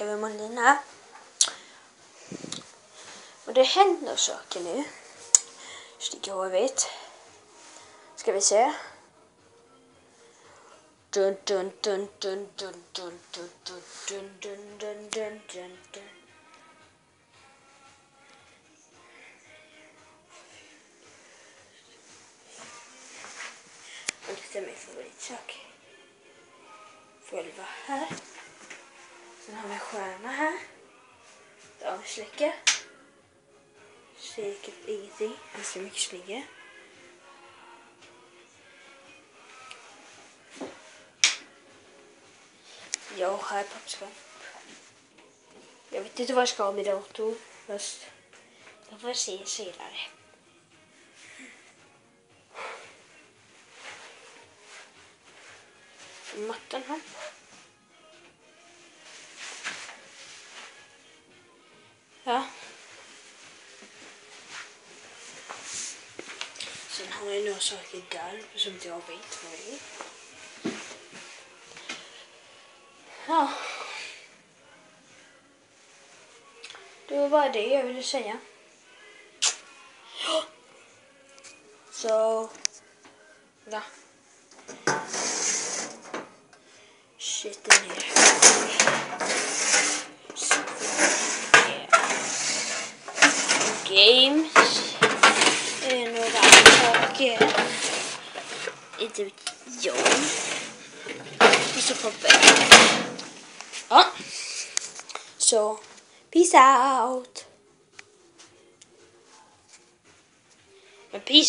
Kevin Molina. Och det händer saker nu. Sticker håret. Ska vi se. Dun dun dun dun dun dun dun dun dun dun dun dun dun dun. Och det är min favoritsak. 12 här. Sen har vi stjärna här. Avsläcka. Säkert ingenting. Det är så mycket sligger. Jag har pappskap. Jag vet inte vad jag ska ha med dator. Fast jag får se senare. Mattan här. Ja. Sen har jag några saker där som inte jag vet vad det är. Ja. Det var bara det jag ville säga. Så. Ja. Sitter ner. Games. Några saker. Inte vet jag. Och så kommer ja. Så. Peace out. Men peace.